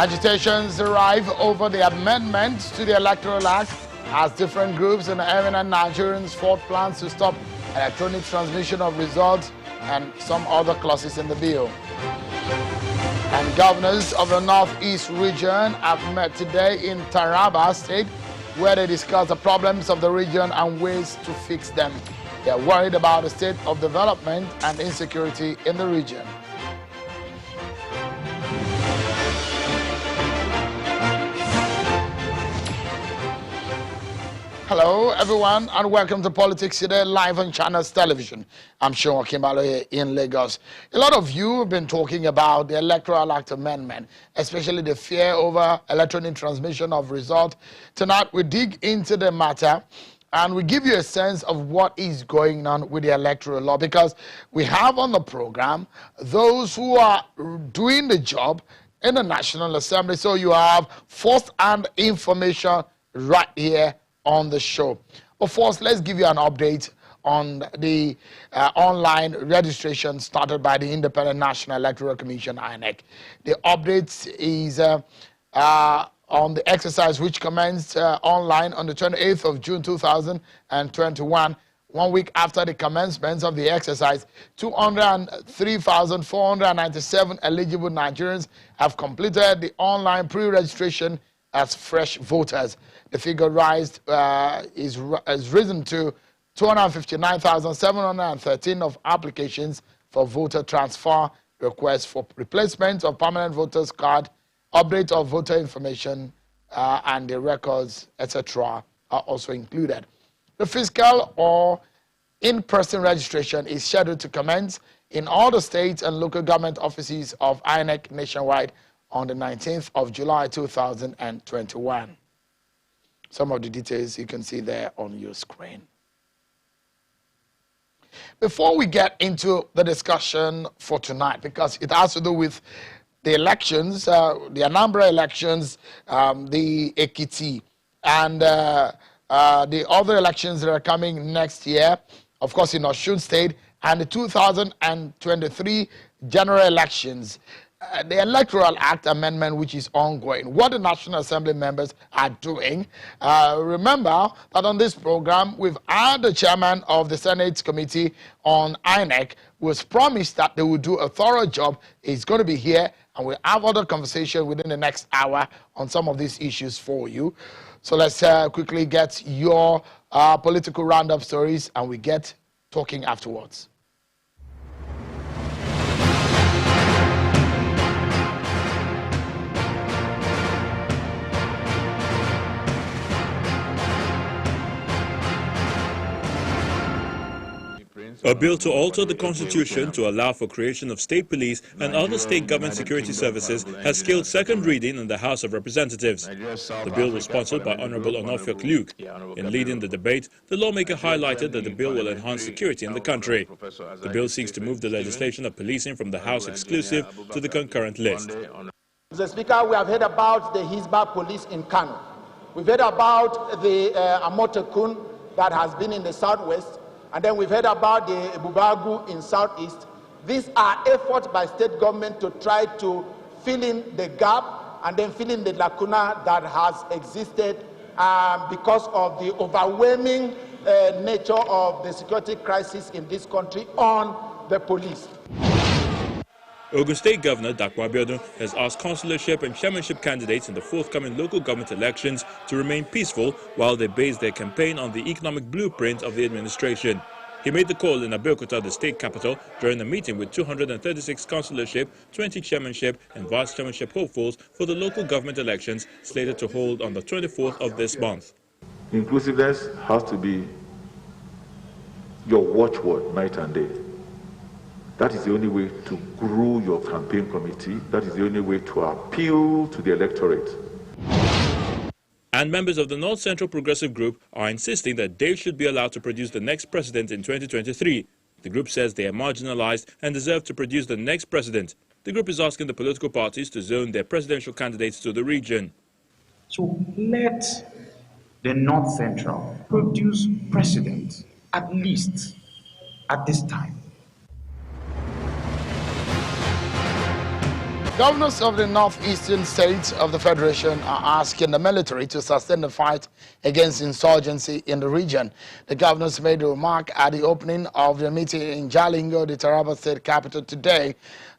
Agitations arrive over the amendments to the Electoral Act as different groups and eminent Nigerians fought plans to stop electronic transmission of results and some other clauses in the bill. And governors of the Northeast region have met today in Taraba State, where they discussed the problems of the region and ways to fix them. They are worried about the state of development and insecurity in the region. Hello, everyone, and welcome to Politics Today, live on Channels Television. I'm Sean Kimbalo here in Lagos. A lot of you have been talking about the Electoral Act amendment, especially the fear over electronic transmission of results. Tonight, we dig into the matter and we give you a sense of what is going on with the electoral law, because we have on the program those who are doing the job in the National Assembly. So you have first-hand information right here on the show. But first, let's give you an update on the online registration started by the Independent National Electoral Commission, INEC. The update is on the exercise which commenced online on the 28th of June 2021. 1 week after the commencement of the exercise, 203,497 eligible Nigerians have completed the online pre-registration as fresh voters. The figure has risen to 259,713 of applications for voter transfer, requests for replacement of permanent voters card, update of voter information, and the records, etc. are also included. The physical or in-person registration is scheduled to commence in all the states and local government offices of INEC nationwide on the 19th of July 2021. Some of the details you can see there on your screen. Before we get into the discussion for tonight, because it has to do with the elections, the Anambra elections, the Ekiti, and the other elections that are coming next year, of course in Osun State, and the 2023 general elections. The Electoral Act amendment, which is ongoing, what the National Assembly members are doing. Remember that on this program, we've had the chairman of the Senate Committee on INEC, who has promised that they will do a thorough job. He's going to be here, and we'll have other conversation within the next hour on some of these issues for you. So let's quickly get your political roundup stories, and we get talking afterwards. A bill to alter the constitution to allow for creation of state police and other state government security services has scaled second reading in the House of Representatives. The bill was sponsored by Honorable Onofiok Luke. In leading the debate, the lawmaker highlighted that the bill will enhance security in the country. The bill seeks to move the legislation of policing from the House exclusive to the concurrent list. Mr. Speaker, we have heard about the Hisba police in Kano. We've heard about the Amotekun that has been in the southwest. And then we've heard about the Bubagu in southeast. These are efforts by state government to try to fill in the gap and then fill in the lacuna that has existed because of the overwhelming nature of the security crisis in this country on the police. Ogun State Governor Dapo Abiodun has asked consulorship and chairmanship candidates in the forthcoming local government elections to remain peaceful while they base their campaign on the economic blueprint of the administration. He made the call in Abeokuta, the state capital, during a meeting with 236 consulorship, 20 chairmanship and vice chairmanship hopefuls for the local government elections slated to hold on the 24th of this month. Inclusiveness has to be your watchword night and day. That is the only way to grow your campaign committee. That is the only way to appeal to the electorate. And members of the North Central Progressive Group are insisting that they should be allowed to produce the next president in 2023. The group says they are marginalized and deserve to produce the next president. The group is asking the political parties to zone their presidential candidates to the region. So let the North Central produce president, at least at this time. Governors of the northeastern states of the Federation are asking the military to sustain the fight against insurgency in the region. The governors made a remark at the opening of the meeting in Jalingo, the Taraba state capital, today.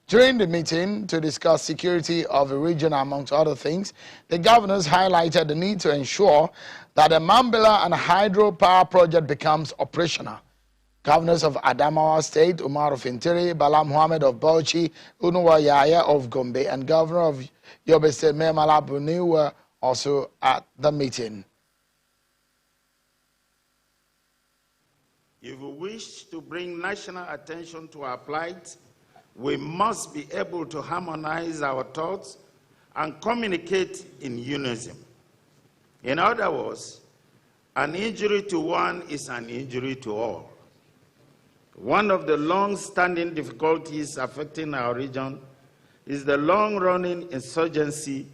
During the meeting to discuss security of the region, amongst other things, the governors highlighted the need to ensure that the Mambila and hydropower project becomes operational. Governors of Adamawa State, Umar of Intiri, Bala Muhammad of Bauchi, Unuwa Yaya of Gombe, and Governor of Yobe State, Memala Buni, were also at the meeting. If we wish to bring national attention to our plight, we must be able to harmonize our thoughts and communicate in unison. In other words, an injury to one is an injury to all. One of the long-standing difficulties affecting our region is the long-running insurgency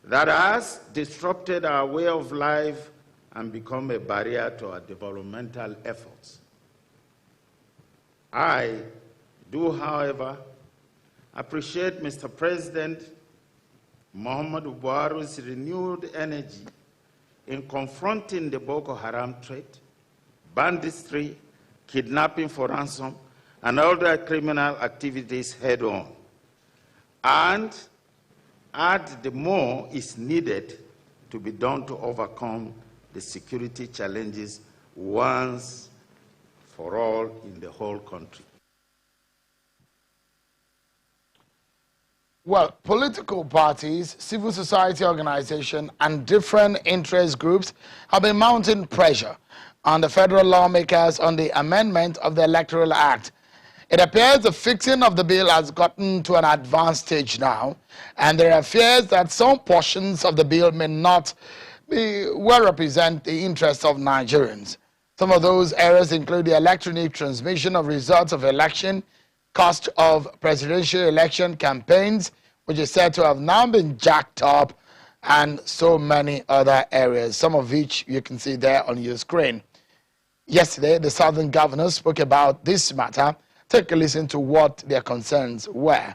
that has disrupted our way of life and become a barrier to our developmental efforts. I do, however, appreciate Mr. President Muhammadu Buhari's renewed energy in confronting the Boko Haram threat, banditry, kidnapping for ransom, and other criminal activities head-on. And add the more is needed to be done to overcome the security challenges once for all in the whole country. Well, political parties, civil society organizations, and different interest groups have been mounting pressure on the federal lawmakers on the amendment of the Electoral Act. It appears the fixing of the bill has gotten to an advanced stage now, and there are fears that some portions of the bill may not well represent the interests of Nigerians. Some of those areas include the electronic transmission of results of election, cost of presidential election campaigns, which is said to have now been jacked up, and so many other areas, some of which you can see there on your screen. Yesterday, the Southern governors spoke about this matter. Take a listen to what their concerns were.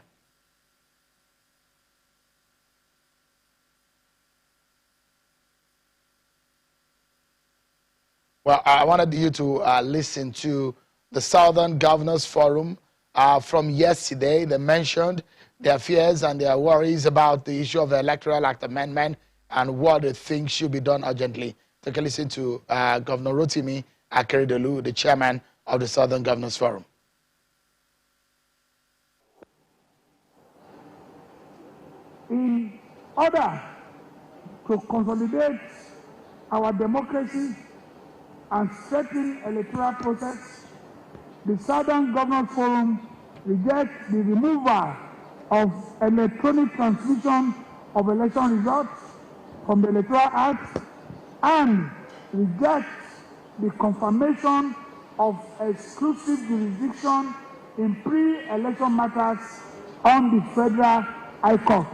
Well, I wanted you to listen to the Southern Governors Forum from yesterday. They mentioned their fears and their worries about the issue of the Electoral Act amendment and what they think should be done urgently. Take a listen to Governor Rotimi Akeredolu, the chairman of the Southern Governors Forum. In order to consolidate our democracy and strengthen electoral process, the Southern Governors Forum rejects the removal of electronic transmission of election results from the Electoral Act and rejects the confirmation of exclusive jurisdiction in pre-election matters on the Federal High Court.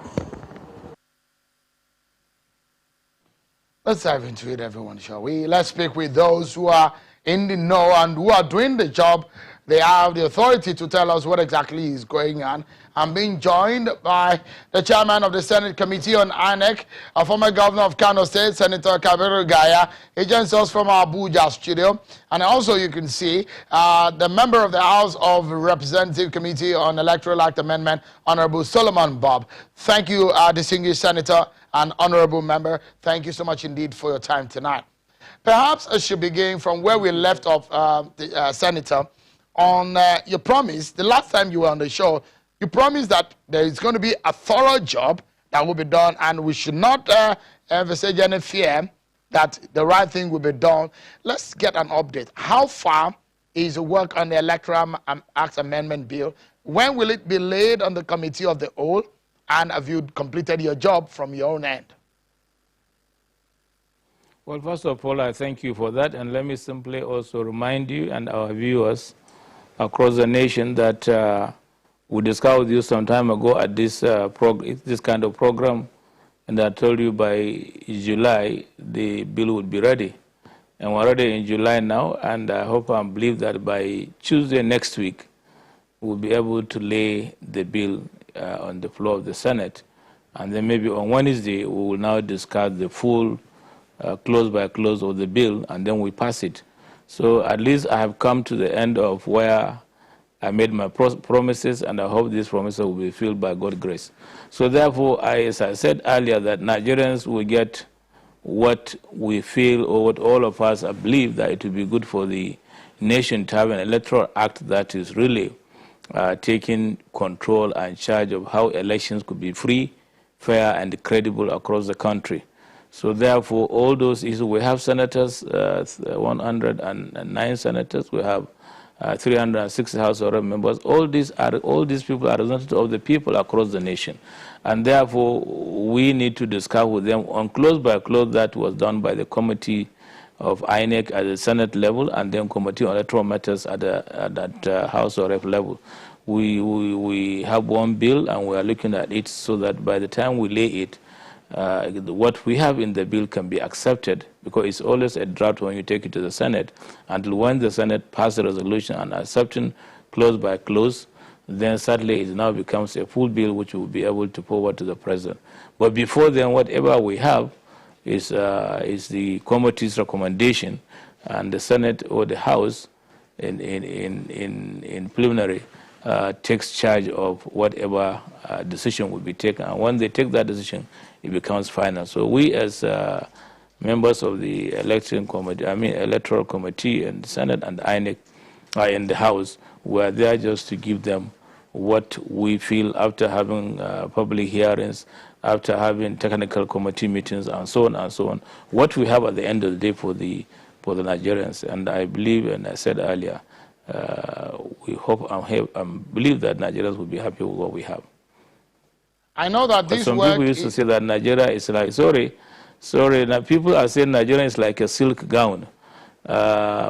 Let's dive into it, everyone, shall we? Let's speak with those who are in the know and who are doing the job. They have the authority to tell us what exactly is going on. I'm being joined by the chairman of the Senate Committee on INEC, a former governor of Kano State, Senator Kabiru Gaya. He joins us from our Abuja studio. And also you can see the member of the House of Representative Committee on Electoral Act Amendment, Honorable Solomon Bob. Thank you, distinguished Senator and Honorable Member. Thank you so much indeed for your time tonight. Perhaps I should begin from where we left off, Senator, on your promise. The last time you were on the show, you promised that there is going to be a thorough job that will be done, and we should not envisage any fear that the right thing will be done. Let's get an update. How far is the work on the Electoral Act Amendment Bill? When will it be laid on the Committee of the Whole? And have you completed your job from your own end? Well, first of all, I thank you for that. And let me simply also remind you and our viewers across the nation that we discussed with you some time ago at this kind of program, and I told you by July the bill would be ready. And we're already in July now, and I hope and believe that by Tuesday next week, we'll be able to lay the bill on the floor of the Senate. And then maybe on Wednesday, we will now discuss the full clause by clause of the bill, and then we pass it. So at least I have come to the end of where I made my promises, and I hope these promises will be filled by God's grace. So therefore, as I said earlier, that Nigerians will get what we feel, or what all of us believe, that it will be good for the nation to have an electoral act that is really taking control and charge of how elections could be free, fair, and credible across the country. So therefore, all those issues, we have senators, 109 senators, we have 360 House of Rep members. All these people are representatives of the people across the nation, and therefore we need to discuss with them on clause by clause. That was done by the committee of INEC at the Senate level, and then committee on electoral matters at that House of Rep level. We have one bill, and we are looking at it so that by the time we lay it, what we have in the bill can be accepted, because it's always a draft when you take it to the Senate. Until when the Senate passes a resolution and accepting clause by clause, then sadly it now becomes a full bill which will be able to forward to the President. But before then, whatever we have is the committee's recommendation, and the Senate or the House in preliminary takes charge of whatever decision will be taken. And when they take that decision, it becomes final. So we, as members of the electoral committee and the Senate and the INEC in the House, we are there just to give them what we feel after having public hearings, after having technical committee meetings, and so on and so on. What we have at the end of the day for the Nigerians, and I believe, and I said earlier, we hope and believe that Nigerians will be happy with what we have. I know that this some people used to say that Nigeria is like, sorry, now people are saying Nigeria is like a silk gown.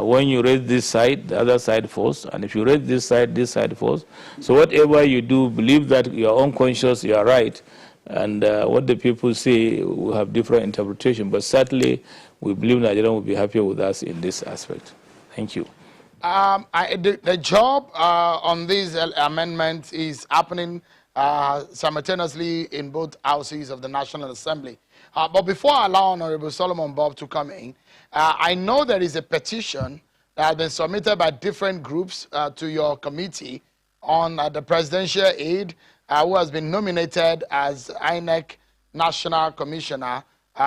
When you raise this side, the other side falls, and if you raise this side falls. So whatever you do, believe that you are unconscious, you are right, and what the people say will have different interpretation. But certainly, we believe Nigeria will be happier with us in this aspect. Thank you. The job on these amendments is happening simultaneously in both houses of the National Assembly. But before I allow Honorable Solomon Bob to come in, I know there is a petition that has been submitted by different groups to your committee on the presidential aide, who has been nominated as INEC National Commissioner,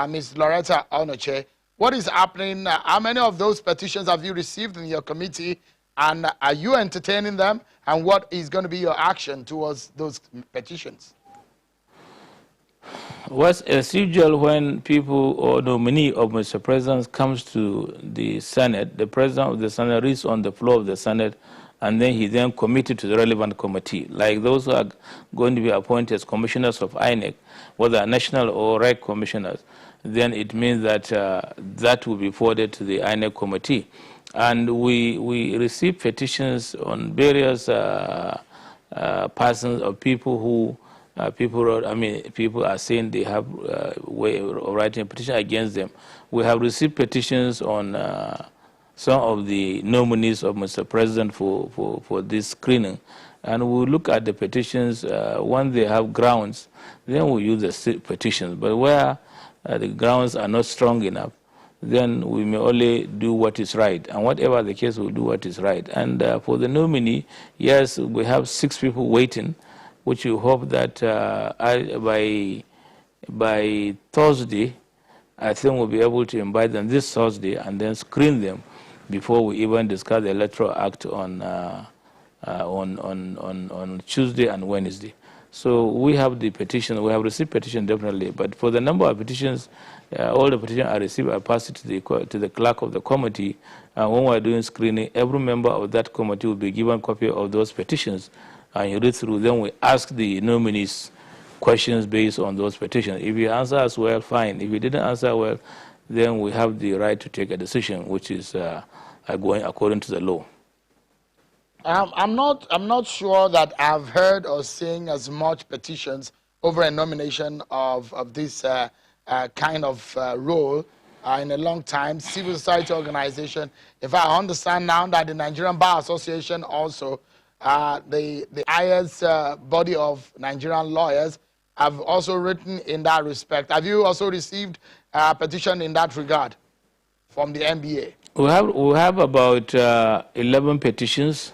Ms. Loretta Onoche. What is happening? How many of those petitions have you received in your committee, and are you entertaining them? And what is going to be your action towards those petitions? What's as usual when people or nominee of Mr. President comes to the Senate, the President of the Senate reads on the floor of the Senate, and then he then committed to the relevant committee, like those who are going to be appointed as commissioners of INEC, whether national or reg commissioners. Then it means that that will be forwarded to the INEC committee. And we receive petitions on various persons or people who people are saying they have way of writing a petition against them. We have received petitions on some of the nominees of Mr. President for this screening. And we look at the petitions. When they have grounds, then we use the petitions. But where the grounds are not strong enough, then we may only do what is right. And whatever the case, we'll do what is right. And for the nominee, yes, we have 6 people waiting, which we hope that by Thursday, I think we'll be able to invite them this Thursday and then screen them before we even discuss the Electoral Act on Tuesday and Wednesday. So we have the petition. We have received petition definitely, but for the number of petitions, all the petitions I received, I pass it to the clerk of the committee. When we're doing screening, every member of that committee will be given a copy of those petitions, and you read through. Then we ask the nominees questions based on those petitions. If you answer us well, fine. If you didn't answer well, then we have the right to take a decision, which is going according to the law. I'm not sure that I've heard or seen as much petitions over a nomination of this kind of role in a long time. Civil society organization. If I understand now that the Nigerian Bar Association also the highest body of Nigerian lawyers, have also written in that respect. Have you also received a petition in that regard from the NBA? We have about 11 petitions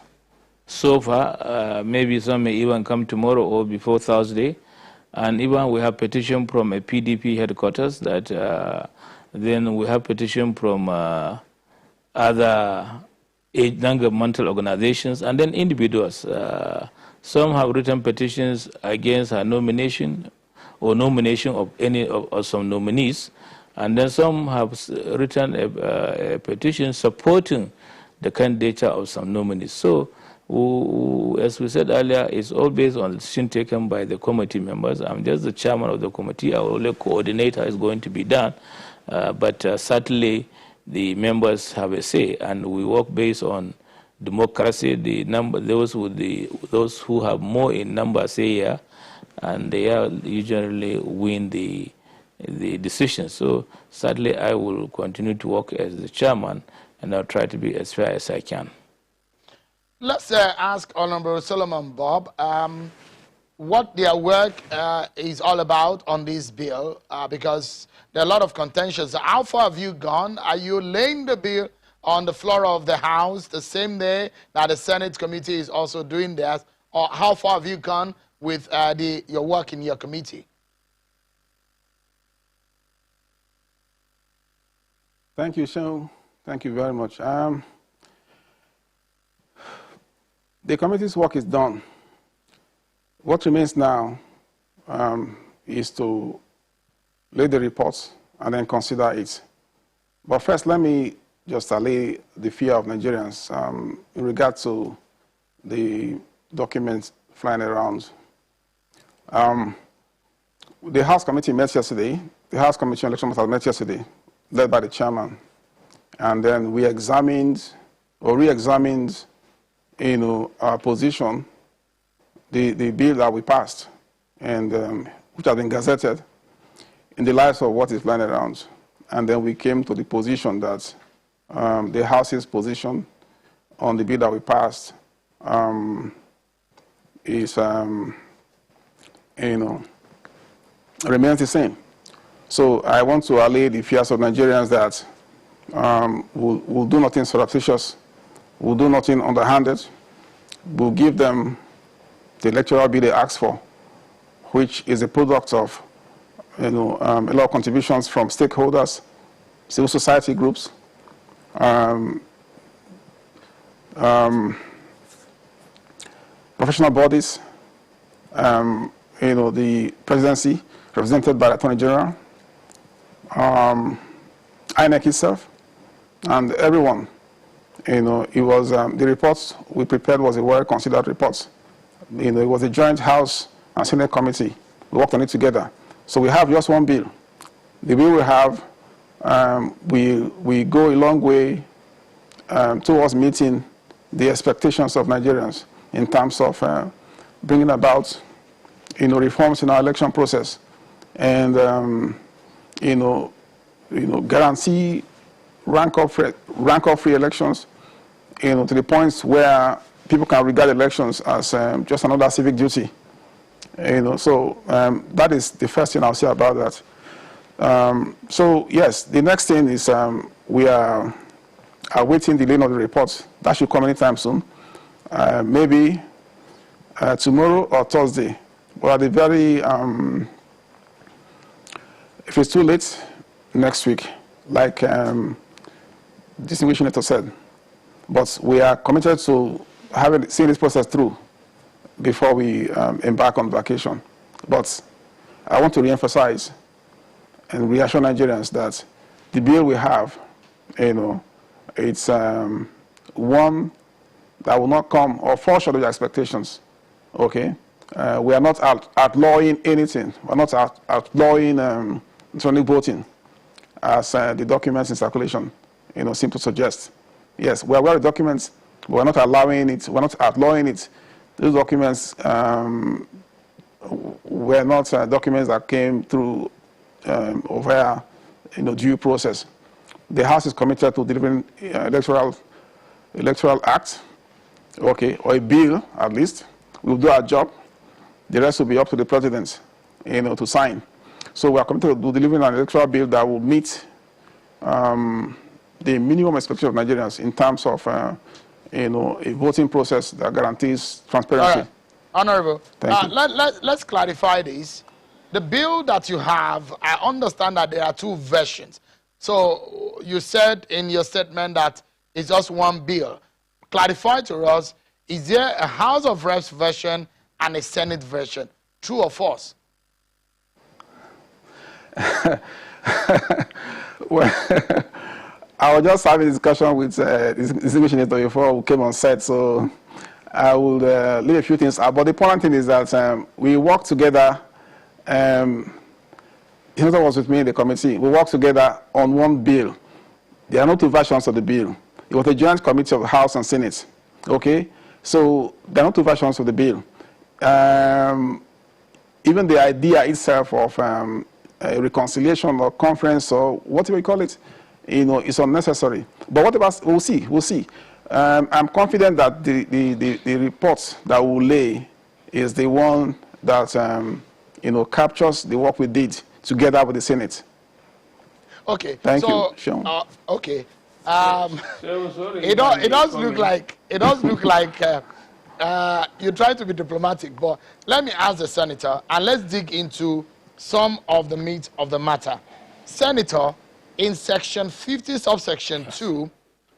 so far. Maybe some may even come tomorrow or before Thursday. And even we have petition from a PDP headquarters that then we have petition from other non-governmental organizations and then individuals. Some have written petitions against her nomination or nomination of any of some nominees. And then some have written a petition supporting the candidature of some nominees. So, as we said earlier, it's all based on the decision taken by the committee members. I'm just the chairman of the committee. Our only coordinator is going to be done. But certainly, the members have a say, and we work based on democracy. The number, those who have more in number say yeah, and they usually win the decision. So sadly, I will continue to work as the chairman, and I'll try to be as fair as I can. Let's ask Honorable Solomon Bob what their work is all about on this bill, because there are a lot of contentions. How far have you gone? Are you laying the bill on the floor of the House the same day that the Senate committee is also doing theirs, or how far have you gone with your work in your committee? Thank you, Sean. Thank you very much. The committee's work is done. What remains now is to lay the reports and then consider it. But first, let me just allay the fear of Nigerians in regard to the documents flying around. The House committee met yesterday. The House Committee on Election met yesterday, led by the chairman. And then we examined or re-examined, our position, the bill that we passed, and which has been gazetted in the light of what is flying around. And then we came to the position that the House's position on the bill that we passed is, remains the same. So I want to allay the fears of Nigerians that we'll do nothing surreptitious, we'll do nothing underhanded, we'll give them the electoral bill they asked for, which is a product of a lot of contributions from stakeholders, civil society groups, professional bodies, the presidency represented by the Attorney General, INEC itself, and everyone. It was the reports we prepared was a well-considered report. It was a joint House and Senate committee. We worked on it together. So we have just one bill. The bill we have, we go a long way towards meeting the expectations of Nigerians in terms of bringing about, reforms in our election process, and guarantee rank-up-free elections, to the points where people can regard elections as just another civic duty. So that is the first thing I'll say about that. So yes, the next thing is we are awaiting the laying of the reports. That should come anytime soon, maybe tomorrow or Thursday. But at the very, if it's too late, next week, like distinguished senator said. But we are committed to seeing this process through before we embark on vacation. But I want to reemphasize and reassure Nigerians that the bill we have, it's one that will not come or fall short of your expectations. Okay, we are not outlawing anything. We're not outlawing electronic voting, as the documents in circulation, seem to suggest. Yes, we are aware of documents, but we're not allowing it. We're not outlawing it. Those documents were not documents that came through over due process. The House is committed to delivering electoral act, okay, or a bill at least. We'll do our job. The rest will be up to the president, to sign. So we are committed to delivering an electoral bill that will meet the minimum expectation of Nigerians in terms of, a voting process that guarantees transparency. All right. Honorable, Thank you. let's clarify this. The bill that you have, I understand that there are two versions. So you said in your statement that it's just one bill. Clarify to us, is there a House of Reps version and a Senate version? True or false? Well, I was just having a discussion with distinguished senator before we came on set, so I will leave a few things out. But the important thing is that we work together. Senator was with me in the committee. We worked together on one bill. There are no two versions of the bill. It was a joint committee of the House and Senate. Okay? So there are no two versions of the bill. Even the idea itself of a reconciliation or conference or whatever you call it, is unnecessary. But whatever, we'll see. We'll see. I'm confident that the report that we'll lay is the one that captures the work we did together with the Senate. Okay. Thank you, Sean. Okay. It does look like you try to be diplomatic, but let me ask the senator, and let's dig into some of the meat of the matter. Senator, in section 50, subsection 2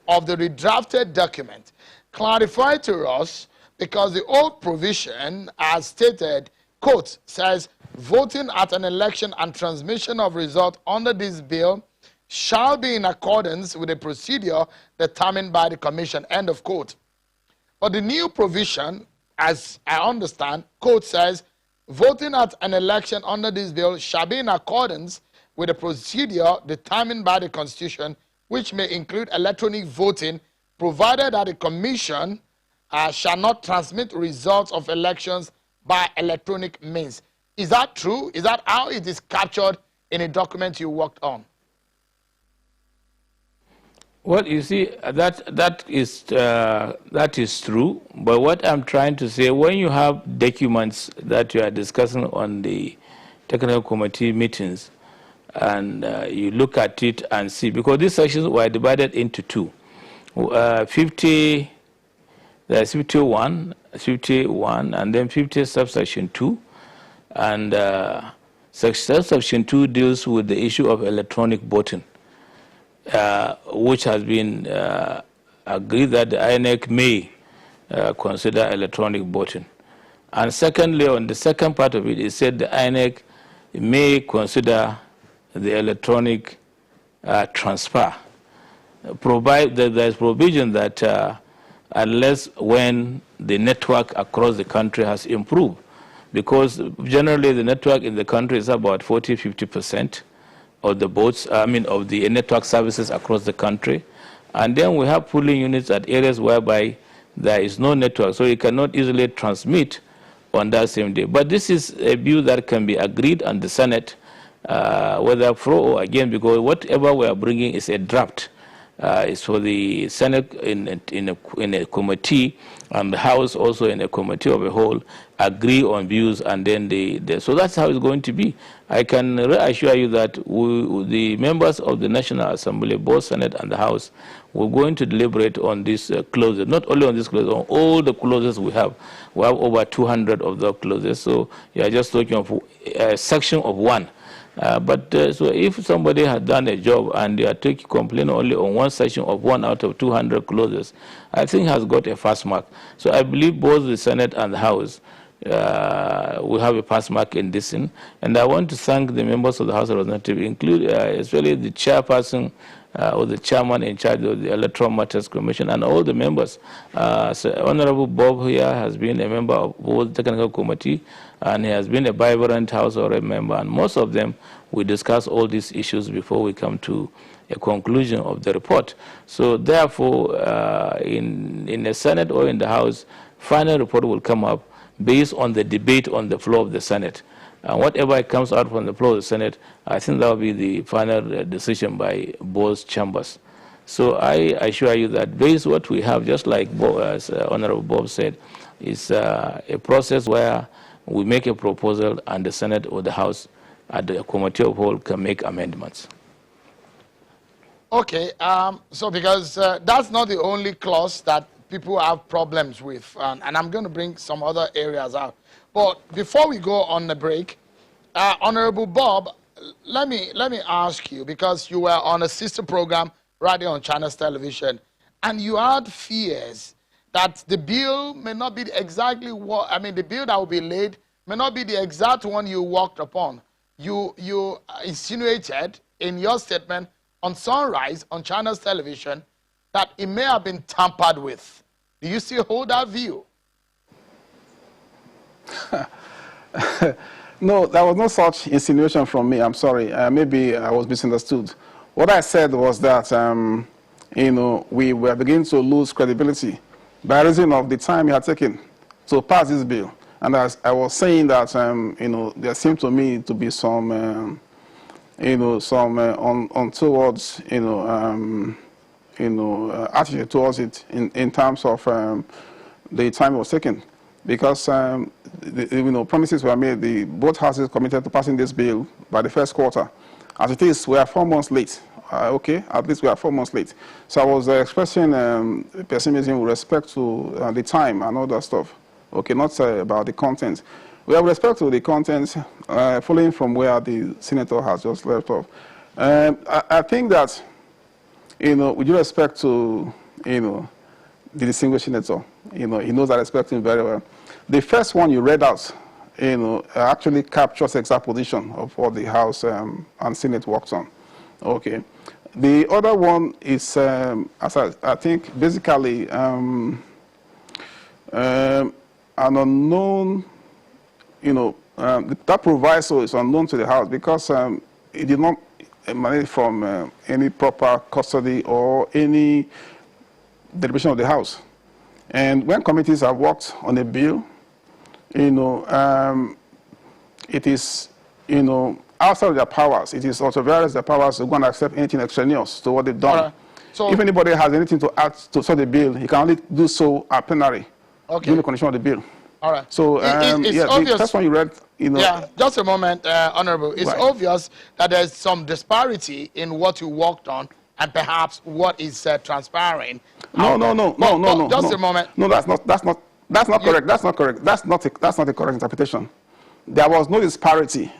of the redrafted document, clarify to us, because the old provision, as stated, quote, says, voting at an election and transmission of result under this bill shall be in accordance with the procedure determined by the commission, end of quote. But the new provision, as I understand, quote says, voting at an election under this bill shall be in accordance with the procedure determined by the Constitution, which may include electronic voting, provided that the commission shall not transmit results of elections by electronic means. Is that true? Is that how it is captured in a document you worked on? Well, you see, that is true. But what I'm trying to say, when you have documents that you are discussing on the technical committee meetings, and you look at it and see, because these sections were divided into two. 50, there's 51, and then 50 subsection 2. And subsection 2 deals with the issue of electronic voting, which has been agreed that the INEC may consider electronic voting. And secondly, on the second part of it, it said the INEC may consider the electronic transfer, provide that there's provision that unless when the network across the country has improved, because generally the network in the country is about 40–50% of the boats, of the network services across the country. And then we have pooling units at areas whereby there is no network, so you cannot easily transmit on that same day. But this is a view that can be agreed on the Senate, whether pro or against, because whatever we are bringing is a draft. It's for the Senate in a committee, and the House also in a committee of a whole, agree on views, and then so that's how it's going to be. I can reassure you that the members of the National Assembly, both Senate and the House, we're going to deliberate on these clauses, not only on these clauses, on all the clauses we have. We have over 200 of those clauses, so you are just talking of a section of one. So if somebody had done a job and they are taking complaint only on one section of 1 out of 200 clauses, I think has got a pass mark. So I believe both the Senate and the House will have a pass mark in this thing. And I want to thank the members of the House of Representatives, including especially the chairperson or the chairman in charge of the Electoral Matters Commission, and all the members. So Honorable Bob here has been a member of both the technical committee, and he has been a vibrant House of Rep member, and most of them, we discuss all these issues before we come to a conclusion of the report. So therefore, in the Senate or in the House, final report will come up based on the debate on the floor of the Senate. And whatever comes out from the floor of the Senate, I think that will be the final decision by both chambers. So I assure you that based what we have, just like as Honorable Bob said, is a process where we make a proposal and the Senate or the House at the Committee of Whole can make amendments. Okay, so because that's not the only clause that people have problems with, and I'm going to bring some other areas out. But before we go on the break, Honorable Bob, let me ask you, because you were on a sister program right here on Channels Television, and you had fears that the bill may not be exactly what, I mean, the bill that will be laid may not be the exact one you worked upon. You insinuated in your statement on Sunrise on Channels Television that it may have been tampered with. Do you still hold that view? No, there was no such insinuation from me. I'm sorry. Maybe I was misunderstood. What I said was that, we were beginning to lose credibility by reason of the time it had taken to pass this bill. And as I was saying that, there seemed to me to be some, untowards, attitude towards it in terms of the time it was taken. Because promises were made, both houses committed to passing this bill by the first quarter. As it is, we are 4 months late. Okay, at least we are 4 months late. So I was expressing pessimism with respect to the time and all that stuff. Okay, not about the content. With respect to the content, following from where the senator has just left off, I think that, with due respect to, the distinguished senator, he knows I respect him very well. The first one you read out, actually captures the exact position of what the House and Senate works on. Okay. The other one is, as I think, basically an unknown, that proviso is unknown to the House because it did not emanate from any proper custody or any deliberation of the House. And when committees have worked on a bill, it is, outside of their powers. It is also various their powers to go and accept anything extraneous to what they've done. Right. So if anybody has anything to add to such a bill, he can only do so at plenary, during the condition of the bill. All right. So it's obvious. That's one you read. Yeah, just a moment, Honorable. It's obvious that there's some disparity in what you worked on and perhaps what is transpiring. No. Just a moment. No, that's not correct. That's not correct. That's not a correct interpretation. There was no disparity.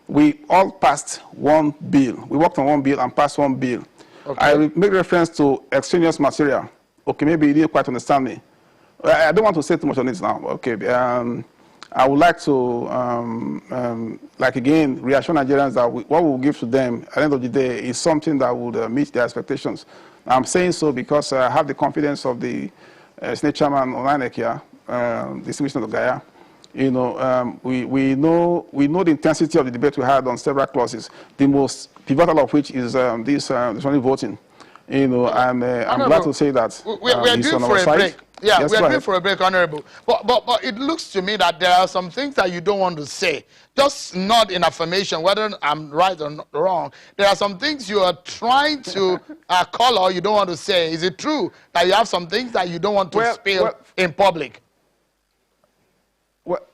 We all passed one bill. We worked on one bill and passed one bill. Okay. I make reference to extraneous material. Okay, maybe you didn't quite understand me. I don't want to say too much on this now. Okay, I would like to, again, reassure Nigerians that what we will give to them at the end of the day is something that would meet their expectations. I'm saying so because I have the confidence of the Senate Chairman of INEC here, Distinguished Senator Gaya. We know the intensity of the debate we had on several clauses. The most pivotal of which is this only voting. I'm glad to say that we're due for a break. Yeah, yes, we're due for a break, Honorable. But it looks to me that there are some things that you don't want to say. Just not in affirmation, whether I'm right or wrong. There are some things you are trying to color you don't want to say. Is it true that you have some things that you don't want to spill in public? Let's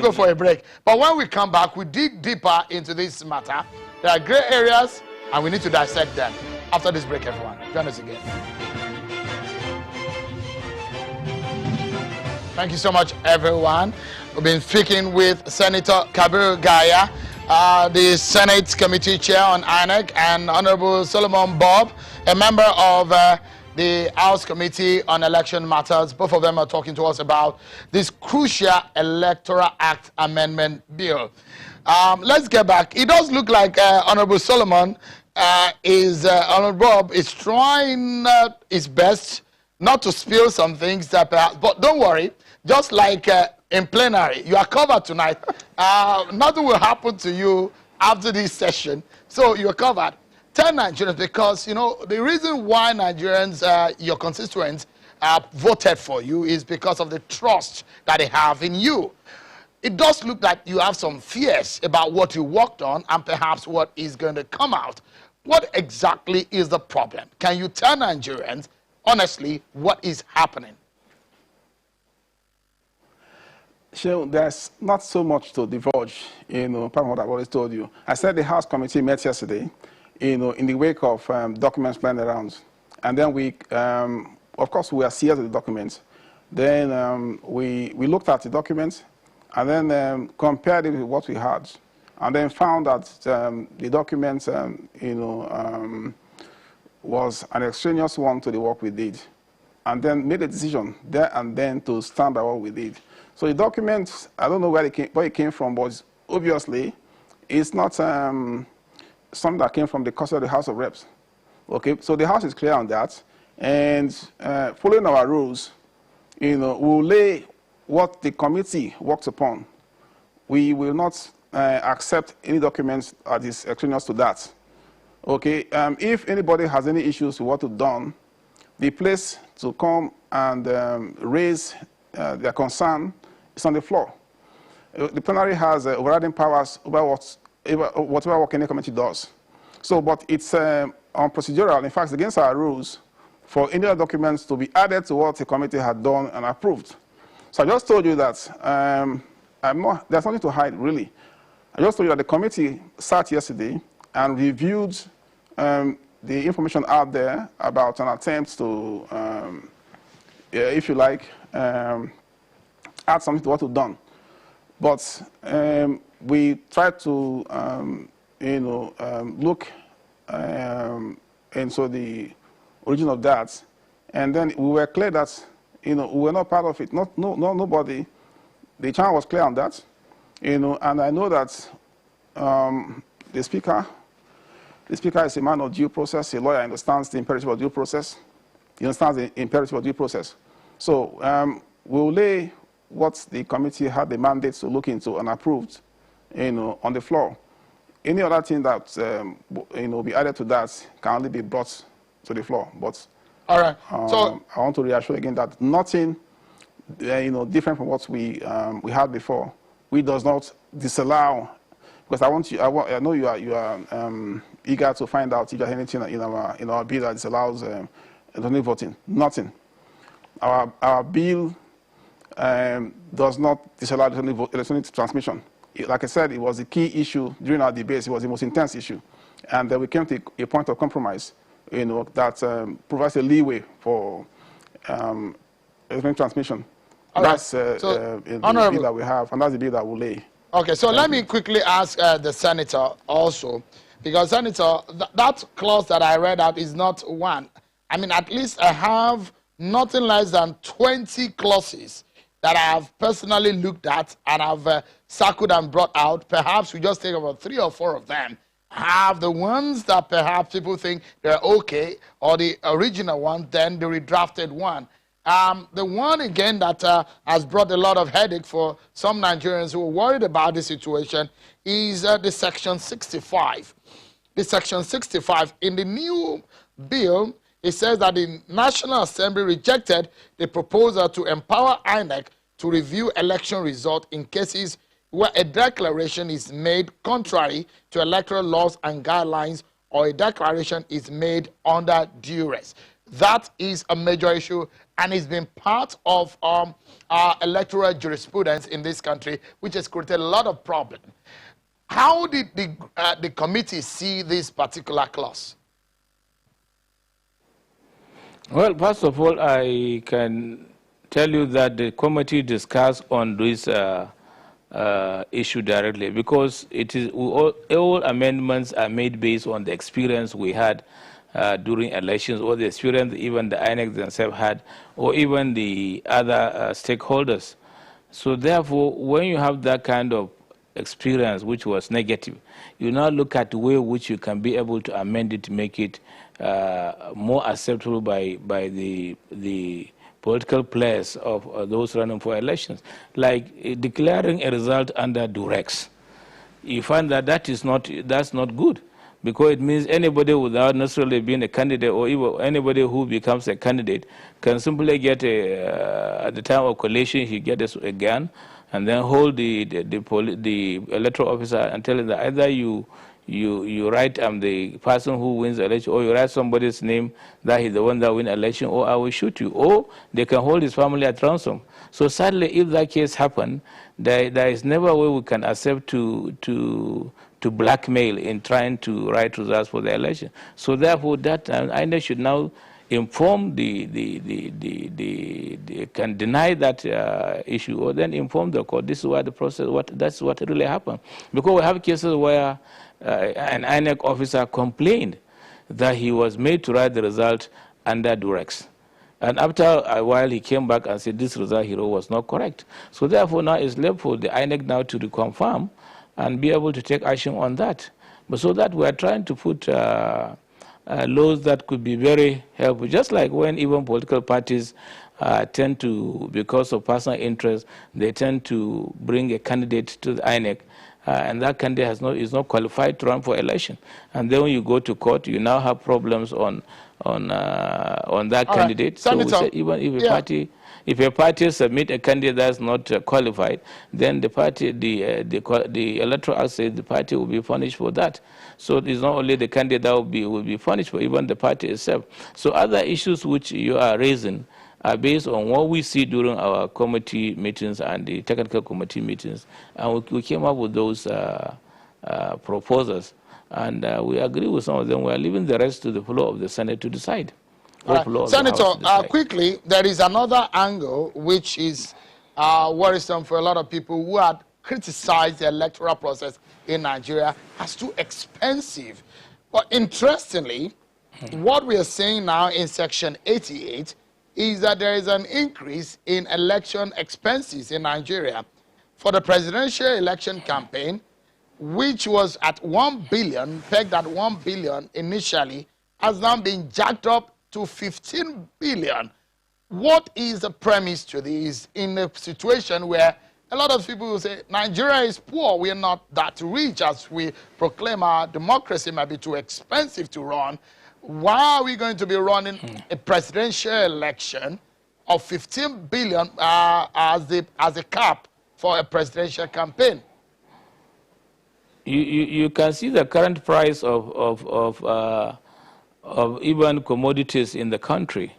go for a break. But when we come back, we dig deeper into this matter. There are gray areas, and we need to dissect them. After this break, everyone. Join us again. Thank you so much, everyone. We've been speaking with Senator Kabir Gaya, the Senate Committee Chair on INEC, and Honorable Solomon Bob, a member of the House Committee on Election Matters. Both of them are talking to us about this crucial Electoral Act Amendment Bill. Let's get back. It does look like Honorable Solomon Honorable Bob is trying his best not to spill some things that perhaps, but don't worry, just like in plenary, you are covered tonight. Nothing will happen to you after this session, so you're covered. Tell Nigerians, because the reason why Nigerians, your constituents, voted for you is because of the trust that they have in you. it does look like you have some fears about what you worked on and perhaps what is going to come out. What exactly is the problem? Can you tell Nigerians, honestly, what is happening? Sure, there's not so much to divulge, apart from what I've always told you. I said the House Committee met yesterday, in the wake of documents playing around. And then we, of course, we are serious with the documents. Then we looked at the documents and then compared it with what we had. And then found that the document, was an extraneous one to the work we did. And then made a decision there and then to stand by what we did. So the document, I don't know where it came from, but obviously it's not something that came from the custody of the House of Reps. Okay, so the House is clear on that. And following our rules, we'll lay what the committee works upon. We will not accept any documents that is extraneous to that. Okay, if anybody has any issues with what we've done, the place to come and raise their concern is on the floor. The plenary has overriding powers over whatever work any committee does. So, but it's on procedural. In fact, it's against our rules for any other documents to be added to what the committee had done and approved. So I just told you that there's nothing to hide, really. I just told you that the committee sat yesterday and reviewed the information out there about an attempt to, if you like, add something to what we've done. But we tried to, look into the origin of that, and then we were clear that, we were not part of it. Nobody. The channel was clear on that, and I know that the speaker is a man of due process. A lawyer understands the imperative of due process. He understands the imperative of due process. So we'll lay what the committee had the mandate to look into and approved, on the floor. Any other thing that be added to that can only be brought to the floor. But all right. So I want to reassure again that nothing, different from what we had before. We does not disallow, because I know you are eager to find out if there's anything in our bill that disallows electronic voting. Nothing. Our bill does not disallow electronic transmission. Like I said, it was the key issue during our debates. It was the most intense issue. And then we came to a point of compromise, that provides a leeway for electronic transmission. All that's right. So, the bill that we have, and that's the bill that we'll lay. Okay, so let me quickly ask the senator also, because senator, that clause that I read out is not one. I mean, at least I have nothing less than 20 clauses that I have personally looked at and have circled and brought out. Perhaps we just take about 3 or 4 of them. Have the ones that perhaps people think they're okay, or the original one, then the redrafted one. The one, again, that has brought a lot of headache for some Nigerians who are worried about the situation is the Section 65. The Section 65, in the new bill, it says that the National Assembly rejected the proposal to empower INEC to review election results in cases where a declaration is made contrary to electoral laws and guidelines, or a declaration is made under duress. That is a major issue, and it's been part of our electoral jurisprudence in this country, which has created a lot of problems. How did the committee see this particular clause? Well, first of all, I can tell you that the committee discussed on this issue directly, because it is all amendments are made based on the experience we had during elections, or the experience even the INEC themselves had, or even the other stakeholders. So therefore, when you have that kind of experience which was negative, you now look at the way which you can be able to amend it to make it more acceptable by the political players of those running for elections, like declaring a result under duress. You find that that's not good, because it means anybody without necessarily being a candidate, or even anybody who becomes a candidate, can simply get at the time of collation, he gets a gun and then hold the electoral officer and tell him that either you write the person who wins the election, or you write somebody's name that he's the one that wins election, or I will shoot you. Or they can hold his family at ransom. So sadly, if that case happened, there is never a way we can accept to blackmail in trying to write results for the election. So therefore, that INEC should now inform can deny that issue, or then inform the court. This is why the process. That's what really happened. Because we have cases where an INEC officer complained that he was made to write the result under duress. And after a while, he came back and said this result he wrote was not correct. So therefore, now it's left for the INEC now to reconfirm and be able to take action on that. But so that we are trying to put laws that could be very helpful, just like when even political parties tend to, because of personal interest, they tend to bring a candidate to the INEC, and that candidate is not qualified to run for election. And then when you go to court, you now have problems on that candidate. Right. So Senator, we said even if a party submit a candidate that's not qualified, then the electoral act says the party will be punished for that. So it's not only the candidate that will be punished, but even the party itself. So other issues which you are raising are based on what we see during our committee meetings and the technical committee meetings, and we came up with those proposals. And we agree with some of them. We are leaving the rest to the floor of the Senate to decide. Senator, quickly, there is another angle which is worrisome for a lot of people who had criticized the electoral process in Nigeria as too expensive. But interestingly, what we are seeing now in Section 88 is that there is an increase in election expenses in Nigeria. For the presidential election campaign, which was at 1 billion, pegged at 1 billion initially, has now been jacked up to 15 billion. What is the premise to this in a situation where a lot of people will say, Nigeria is poor, we are not that rich, as we proclaim our democracy might be too expensive to run. Why are we going to be running a presidential election of 15 billion as a cap for a presidential campaign? You can see the current price of even commodities in the country.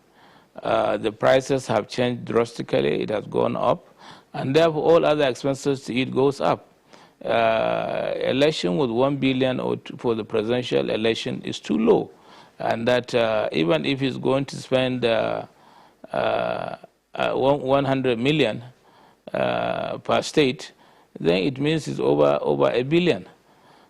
The prices have changed drastically. It has gone up, and therefore all other expenses to it goes up. Election with 1 billion for the presidential election is too low, and that even if he's going to spend 100 million per state, then it means it's over $1 billion.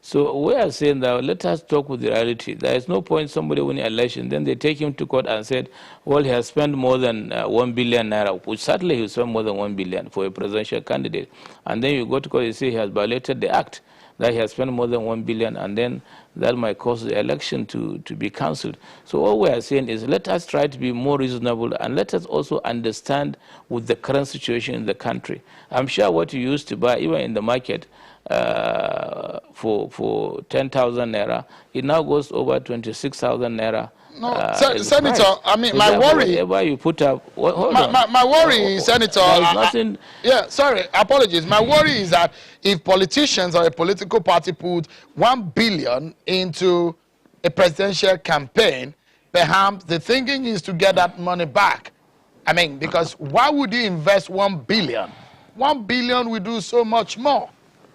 So we are saying that let us talk with the reality. There is no point somebody winning an election, then they take him to court and said, well, he has spent more than 1 billion naira, which certainly he will spend more than 1 billion for a presidential candidate. And then you go to court and say he has violated the act, that he has spent more than 1 billion, and then that might cause the election to be cancelled. So all we are saying is let us try to be more reasonable, and let us also understand with the current situation in the country. I'm sure what you used to buy, even in the market, for 10,000 naira, it now goes over 26,000 naira. No, Senator, I mean, so my worry. Whatever you put up, my worry, Senator. Sorry, apologies. My worry is that if politicians or a political party put 1 billion into a presidential campaign, perhaps the thinking is to get that money back. I mean, because why would you invest 1 billion? 1 billion will do so much more.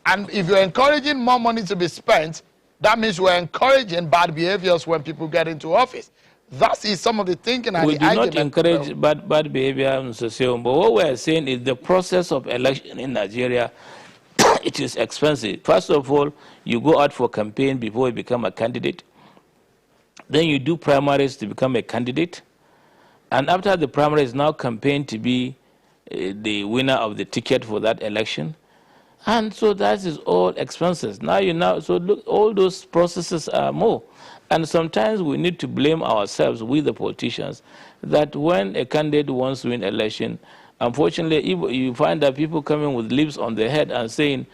And if you're encouraging more money to be spent, that means we're encouraging bad behaviors when people get into office. That is some of the thinking and we the argument. We do not encourage bad behavior, Mr. Seon, but what we're saying is the process of election in Nigeria, it is expensive. First of all, you go out for campaign before you become a candidate. Then you do primaries to become a candidate. And after the primaries, now campaign to be the winner of the ticket for that election. And so that is all expenses. So look, all those processes are more. And sometimes we need to blame ourselves, with the politicians, that when a candidate wants to win election, unfortunately, you find that people coming with leaves on their head and saying,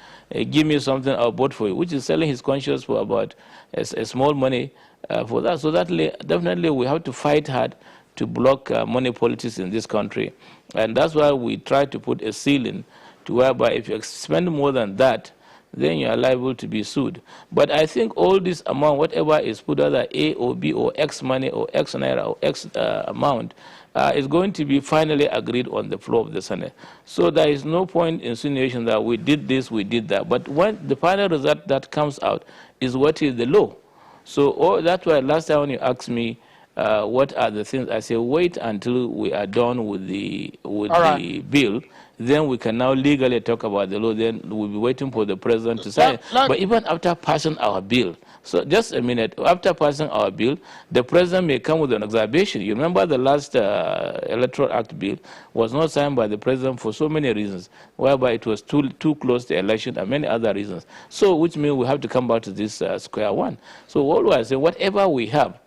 give me something, I'll vote for you, which is selling his conscience for about a small money for that. So that definitely we have to fight hard to block money politics in this country. And that's why we try to put a ceiling to whereby if you spend more than that, then you are liable to be sued. But I think all this amount, whatever is put, either A or B or X money or X naira or X amount, is going to be finally agreed on the floor of the Senate. So there is no point in insinuation that we did this, we did that. But when the final result that comes out is what is the law. So that's why last time when you asked me what are the things, I say wait until we are done with the bill. Then we can now legally talk about the law. Then we'll be waiting for the president to sign it. But even after passing our bill, so just a minute, after passing our bill, the president may come with an observation. You remember the last Electoral Act bill was not signed by the president for so many reasons, whereby it was too close to the election and many other reasons. So which means we have to come back to this square one. So what do I say? Whatever we have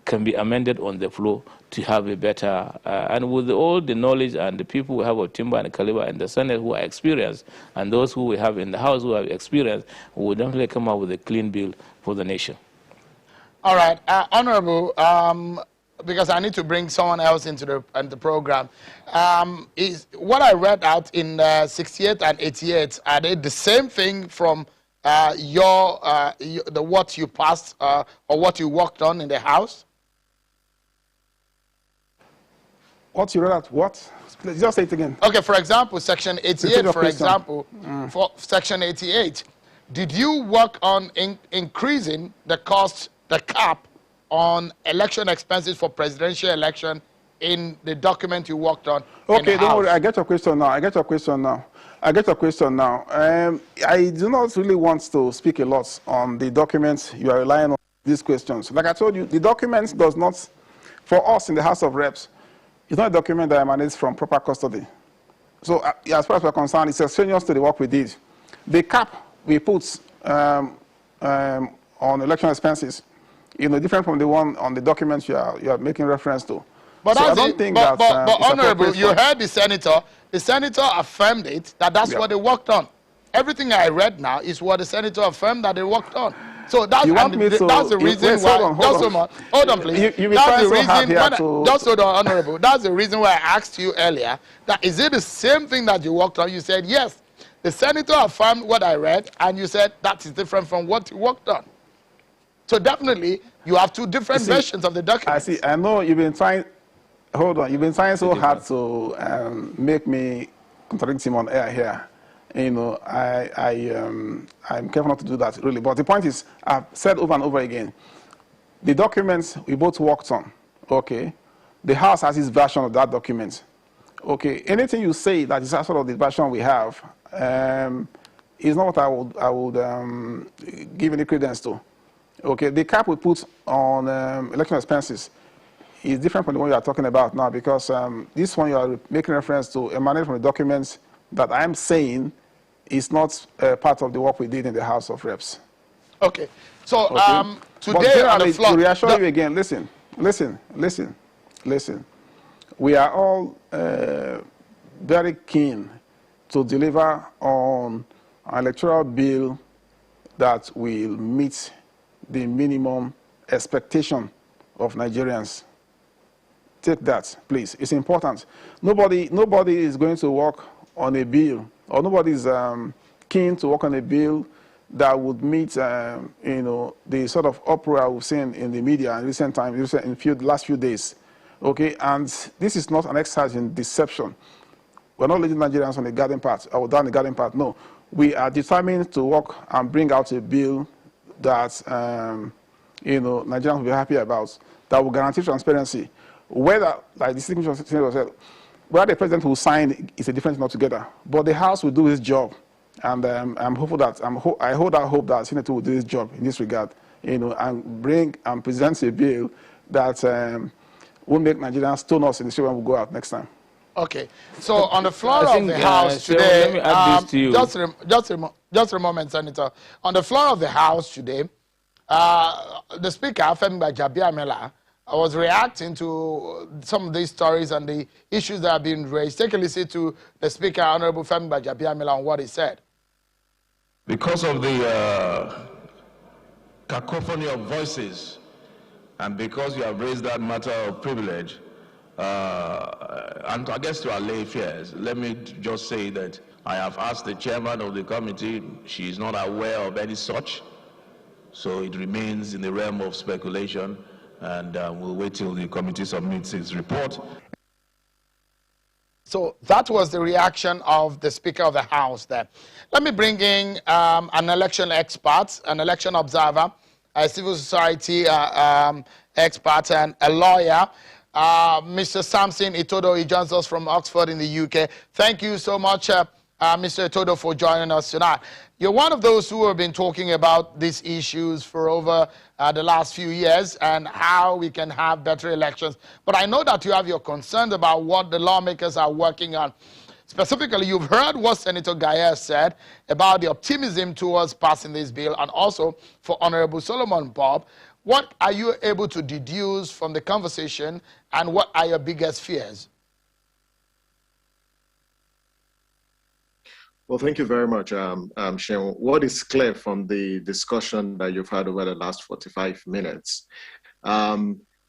can be amended on the floor to have a better, and with all the knowledge and the people we have of Timber and Caliber in the Senate who are experienced, and those who we have in the House who have experience, we will definitely come up with a clean bill for the nation. All right, Honorable, because I need to bring someone else into the program, is what I read out in 68 and 88, are they the same thing from what you passed or what you worked on in the House? What you read out? What? Just say it again. Okay, for example, Section 88, for example, for Section 88, did you work on increasing the cost, the cap on election expenses for presidential election in the document you worked on? Okay, don't worry. I get your question now. I get your question now. I do not really want to speak a lot on the documents you are relying on these questions. Like I told you, the document does not, for us in the House of Reps, it's not a document that emanates from proper custody. So as far as we're concerned, it's extraneous to the work we did. The cap we put on election expenses, different from the one on the documents you are making reference to. But, so I don't think but Honorable, you heard the senator. The senator affirmed it, that's what they worked on. Everything I read now is what the senator affirmed that they worked on. So that's the reason why. Hold on, please. That's the reason. Just hold on, Honorable. That's the reason why I asked you earlier that is it the same thing that you worked on? You said yes. The senator affirmed what I read, and you said that is different from what you worked on. So definitely, you have two different versions of the document. I see. I know you've been trying. Hold on. You've been trying so hard to make me contradict him on air here. I'm careful not to do that, really. But the point is, I've said over and over again, the documents we both worked on, okay, the House has its version of that document. Okay, anything you say that is sort of the version we have is not what I would give any credence to. Okay, the cap we put on election expenses is different from the one you are talking about now, because this one you are making reference to emanates from the documents that I'm saying is not part of the work we did in the House of Reps. Okay. So today on the floor, to reassure you again, listen. We are all very keen to deliver on an electoral bill that will meet the minimum expectation of Nigerians. Take that, please. It's important. Nobody is going to work on a bill, or nobody is keen to work on a bill that would meet, the sort of uproar we've seen in the media in recent times, in the last few days. Okay, and this is not an exercise in deception. We're not leading Nigerians on the garden path, or down the garden path. No, we are determined to work and bring out a bill that Nigerians will be happy about, that will guarantee transparency. Whether, like the Senator said, whether the president will sign is a different thing altogether. But the House will do its job, and I'm hopeful that I hold out hope that the Senator will do his job in this regard, and bring and present a bill that will make Nigerians stone us in the street when we go out next time. Okay. So on the floor of the House today, let me add this to you. Just a moment, Senator. On the floor of the House today, the Speaker, Femi Gbajabiamila, was reacting to some of these stories and the issues that have been raised. Take a listen to the Speaker, Honorable Femi Gbajabiamila, on what he said. Because of the cacophony of voices, and because you have raised that matter of privilege, and I guess to allay fears, let me just say that I have asked the chairman of the committee. She is not aware of any such. So it remains in the realm of speculation, and we'll wait till the committee submits its report. So that was the reaction of the Speaker of the House there. Let me bring in an election expert, an election observer, a civil society expert, and a lawyer. Mr. Samson Itodo, he joins us from Oxford in the UK. Thank you so much, Mr. Itodo, for joining us tonight. You're one of those who have been talking about these issues for over the last few years and how we can have better elections. But I know that you have your concerns about what the lawmakers are working on. Specifically, you've heard what Senator Gaia said about the optimism towards passing this bill, and also for Honorable Solomon Bob. What are you able to deduce from the conversation, and what are your biggest fears? Well, thank you very much, Sean. What is clear from the discussion that you've had over the last 45 minutes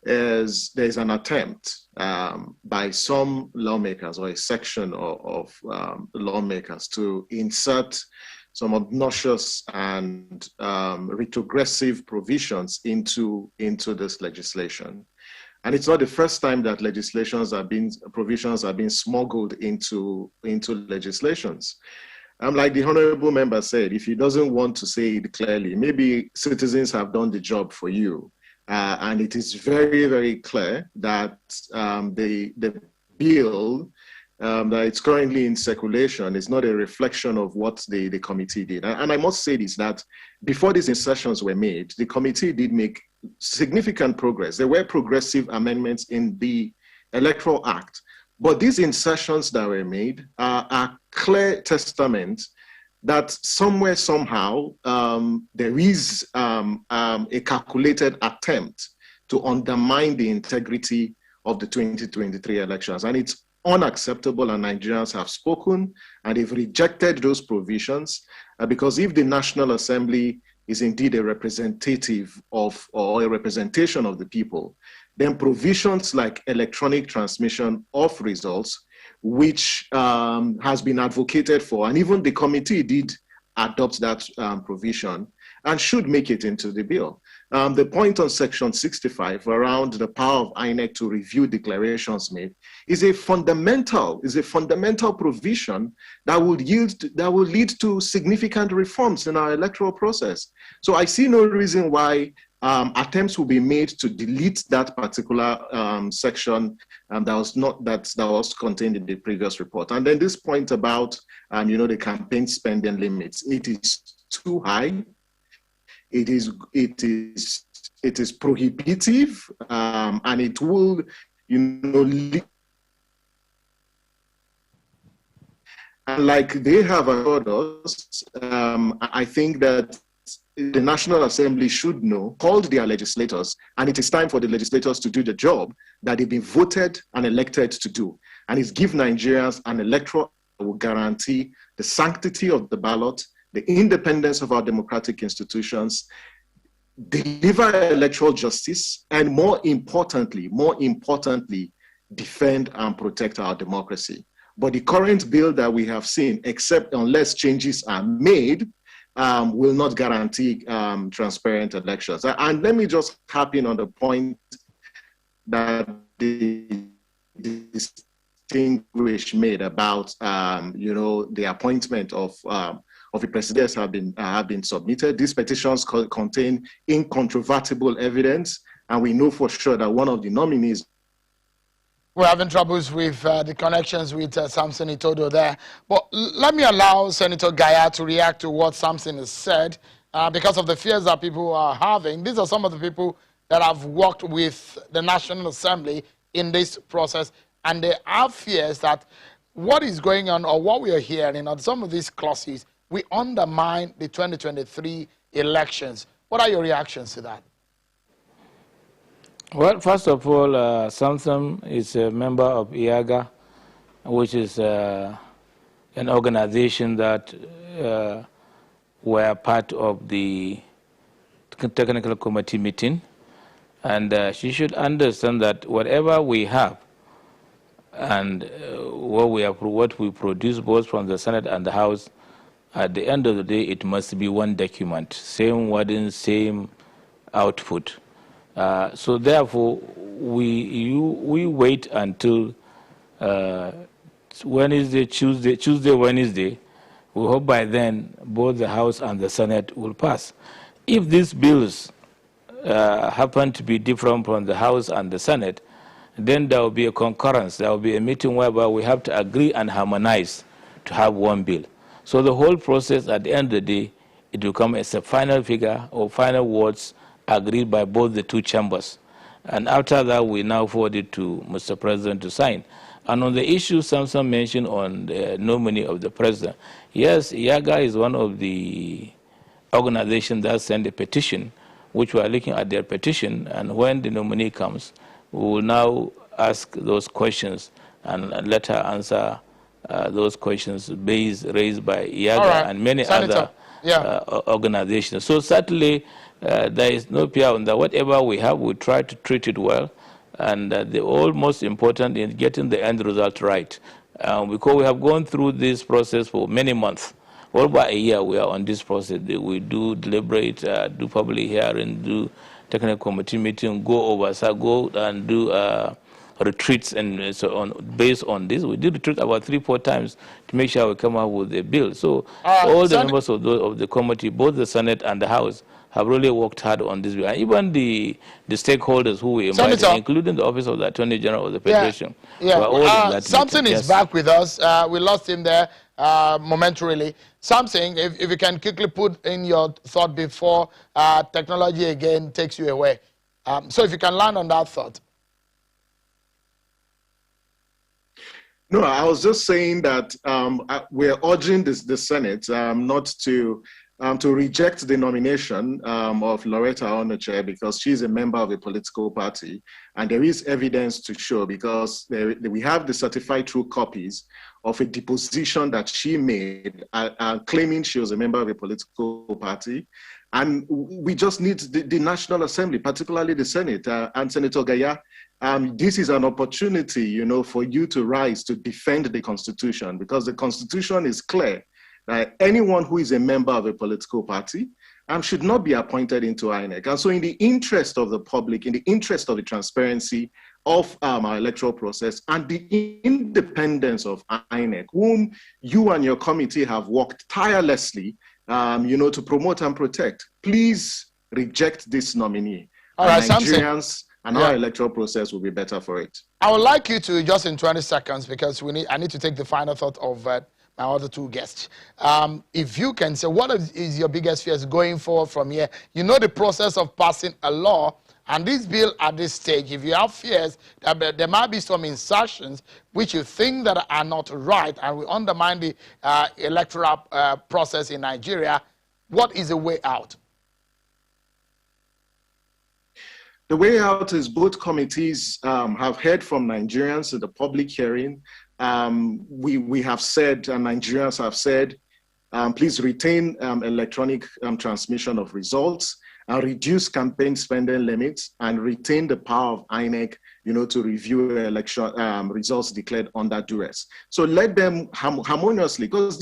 is there's an attempt by some lawmakers or a section of lawmakers to insert some obnoxious and retrogressive provisions into this legislation. And it's not the first time that provisions are being smuggled into legislations. Like the honorable member said, if he doesn't want to say it clearly, maybe citizens have done the job for you. And it is very, very clear that the bill that it's currently in circulation is not a reflection of what the committee did. And I must say this, that before these insertions were made, the committee did make significant progress. There were progressive amendments in the Electoral Act, but these insertions that were made are clear testament that somewhere, somehow, there is a calculated attempt to undermine the integrity of the 2023 elections. And it's unacceptable, and Nigerians have spoken, and they've rejected those provisions, because if the National Assembly is indeed a representative of, or a representation of the people, then provisions like electronic transmission of results, which has been advocated for, and even the committee did adopt that provision, and should make it into the bill. The point on Section 65 around the power of INEC to review declarations made is a fundamental provision that will lead to significant reforms in our electoral process. So I see no reason why attempts will be made to delete that particular section that was contained in the previous report. And then this point about the campaign spending limits, it is too high. It is prohibitive, and it will, and like they have assured us, I think that the National Assembly should know, called their legislators, and it is time for the legislators to do the job that they've been voted and elected to do. And it's give Nigerians an electoral that will guarantee the sanctity of the ballot, the independence of our democratic institutions, deliver electoral justice, and more importantly, defend and protect our democracy. But the current bill that we have seen, except unless changes are made, will not guarantee transparent elections. And let me just harp in on the point that the distinguished made about the appointment of the presidents have been submitted. These petitions contain incontrovertible evidence, and we know for sure that one of the nominees. We're having troubles with the connections with Samson Itodo there. But let me allow Senator Gaia to react to what Samson has said because of the fears that people are having. These are some of the people that have worked with the National Assembly in this process, and they have fears that what is going on, or what we are hearing on some of these clauses, we undermine the 2023 elections. What are your reactions to that? Well, first of all, Samson is a member of IAGA, which is an organization that were part of the technical committee meeting. And she should understand that whatever we have and what we produce both from the Senate and the House, at the end of the day, it must be one document, same wording, same output. So therefore, we wait until Wednesday, Tuesday, Wednesday. We hope by then both the House and the Senate will pass. If these bills happen to be different from the House and the Senate, then there will be a concurrence. There will be a meeting whereby we have to agree and harmonize to have one bill. So the whole process, at the end of the day, it will come as a final figure or final words agreed by both the two chambers. And after that, we now forward it to Mr. President to sign. And on the issue Samson mentioned on the nominee of the president, yes, IAGA is one of the organizations that sent a petition, which we are looking at their petition, and when the nominee comes, we will now ask those questions and let her answer those questions raised by IAGA and many Senator, other organizations. So certainly there is no fear on that. Whatever we have, we try to treat it well. And the most important is getting the end result right. Because we have gone through this process for many months. All about a year we are on this process. We do deliberate, do public hearing, do technical committee meeting, go over, go and do retreats and so on. Based on this, we did retreat about 3-4 times to make sure we come up with a bill. So all the members of the committee, both the Senate and the House, have really worked hard on this bill. And even the stakeholders who we invited, including the Office of the Attorney General of the Federation. Samson is back with us. We lost him there momentarily. Something, if you can quickly put in your thought before technology again takes you away. So if you can land on that thought. No, I was just saying that we're urging the Senate not to reject the nomination of Loretta Onoche because she's a member of a political party, and there is evidence to show because we have the certified true copies of a deposition that she made claiming she was a member of a political party. And we just need the National Assembly, particularly the Senate, and Senator Gaya. This is an opportunity, for you to rise to defend the Constitution, because the Constitution is clear that anyone who is a member of a political party should not be appointed into INEC. And so in the interest of the public, in the interest of the transparency of our electoral process and the independence of INEC, whom you and your committee have worked tirelessly to promote and protect, please reject this nominee. All right, Nigerians and our electoral process will be better for it. I would like you to, just in 20 seconds, because I need to take the final thought of my other two guests. If you can say, what is your biggest fears going forward from here? You know the process of passing a law, and this bill at this stage, if you have fears that there might be some insertions which you think that are not right and will undermine the electoral process in Nigeria, what is the way out? The way out is both committees have heard from Nigerians in the public hearing. We have said, and Nigerians have said, please retain electronic transmission of results, reduce campaign spending limits, and retain the power of INEC, to review election results declared under duress. So let them harmoniously, because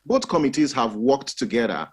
both committees have worked together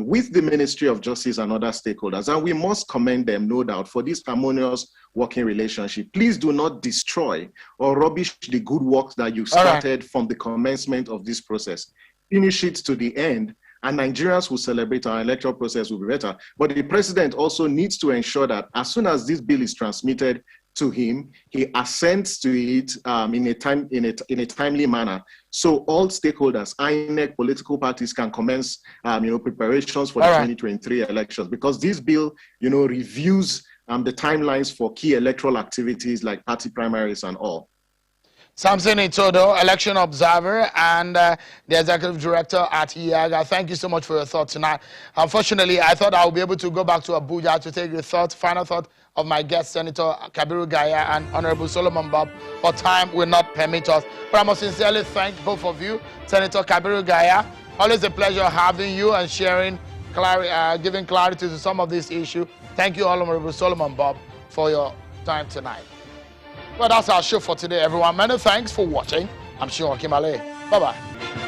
with the Ministry of Justice and other stakeholders, and we must commend them, no doubt, for this harmonious working relationship. Please do not destroy or rubbish the good work that you started from the commencement of this process. Finish it to the end, and Nigerians will celebrate. Our electoral process will be better. But the president also needs to ensure that as soon as this bill is transmitted to him, he assents to it in a timely manner, so all stakeholders, INEC, political parties, can commence preparations for the 2023 elections. Because this bill, reviews the timelines for key electoral activities like party primaries and all. Samson Itodo, election observer and the executive director at IAGA. Thank you so much for your thoughts tonight. Unfortunately, I thought I would be able to go back to Abuja to take your thoughts, final thought of my guest, Senator Kabiru Gaya and Honorable Solomon Bob, but time will not permit us. But I must sincerely thank both of you. Senator Kabiru Gaya, always a pleasure having you and sharing, giving clarity to some of these issues. Thank you, Honorable Solomon Bob, for your time tonight. Well, that's our show for today, everyone. Many thanks for watching. I'm Sean Kimale. Bye-bye.